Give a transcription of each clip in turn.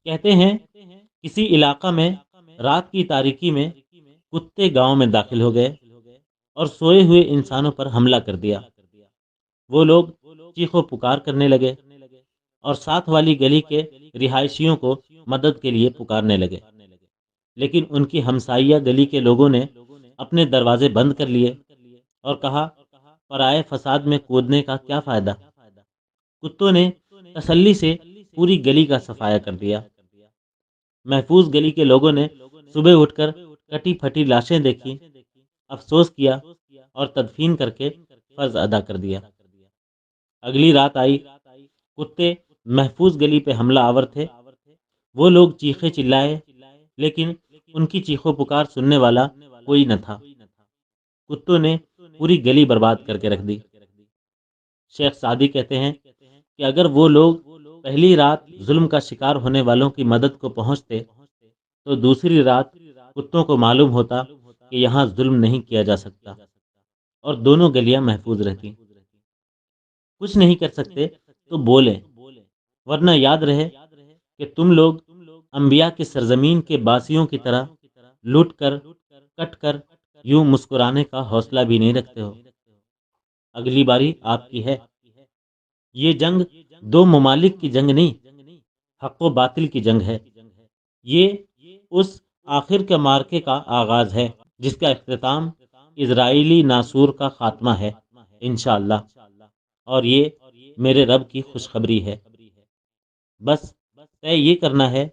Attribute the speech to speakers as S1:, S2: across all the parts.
S1: کہتے ہیں کسی علاقہ میں رات کی تاریکی میں کتے گاؤں میں داخل ہو گئے اور سوئے ہوئے انسانوں پر حملہ کر دیا۔ وہ لوگ چیخ و پکار کرنے لگے اور ساتھ والی گلی کے رہائشیوں کو مدد کے لیے پکارنے لگے، لیکن ان کی ہمسائیہ گلی کے لوگوں نے اپنے دروازے بند کر لیے اور کہا پرائے فساد میں کودنے کا کیا فائدہ۔ کتوں نے تسلی سے پوری گلی کا صفایا کر دیا۔ محفوظ گلی کے لوگوں نے صبح اٹھ کر کٹی پھٹی لاشیں دیکھی، افسوس کیا اور تدفین کر کے فرض ادا کر دیا۔ اگلی رات آئی، کتے محفوظ گلی پہ حملہ آور تھے۔ وہ لوگ چیخے چلائے، لیکن ان کی چیخو پکار سننے والا کوئی نہ تھا۔ کتوں نے پوری گلی برباد کر کے رکھ دی۔ شیخ سعدی کہتے ہیں کہ اگر وہ لوگ پہلی رات ظلم کا شکار ہونے والوں کی مدد کو پہنچتے تو دوسری رات کتوں کو معلوم ہوتا کہ یہاں ظلم نہیں کیا جا سکتا اور دونوں گلیاں محفوظ رہتی۔ کچھ نہیں کر سکتے تو بولیں، ورنہ یاد رہے کہ تم لوگ انبیاء کی سرزمین کے باسیوں کی طرح لٹ کر کٹ کر یوں مسکرانے کا حوصلہ بھی نہیں رکھتے ہو۔ اگلی باری آپ کی ہے۔ یہ جنگ دو ممالک کی جنگ نہیں، حق و باطل کی جنگ ہے۔ یہ اس آخر کے مارکے کا آغاز ہے جس کا اختتام اسرائیلی ناسور کا خاتمہ ہے انشاءاللہ، اور یہ میرے رب کی خوشخبری ہے۔ بس طے یہ کرنا ہے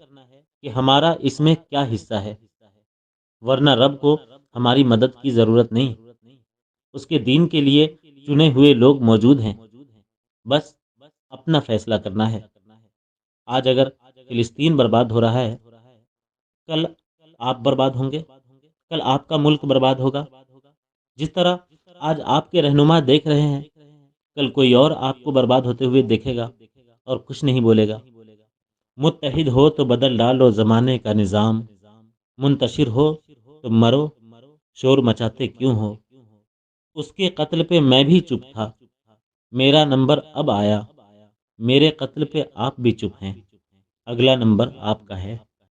S1: کہ ہمارا اس میں کیا حصہ ہے، ورنہ رب کو ہماری مدد کی ضرورت نہیں۔ اس کے دین کے لیے چنے ہوئے لوگ موجود ہیں، بس اپنا فیصلہ کرنا ہے۔ آج اگر فلسطین برباد ہو رہا ہے، کل آپ برباد ہوں گے، کل آپ کا ملک برباد ہوگا۔ جس طرح آج آپ کے رہنما دیکھ رہے ہیں، کل کوئی اور آپ کو برباد ہوتے ہوئے دیکھے گا اور کچھ نہیں بولے گا۔ متحد ہو تو بدل ڈالو زمانے کا نظام، منتشر ہو تو مرو، شور مچاتے کیوں ہو۔ اس کے قتل پہ میں بھی چپ تھا، میرا نمبر اب آیا، میرے قتل پہ آپ بھی چپ ہیں، اگلا نمبر آپ کا ہے۔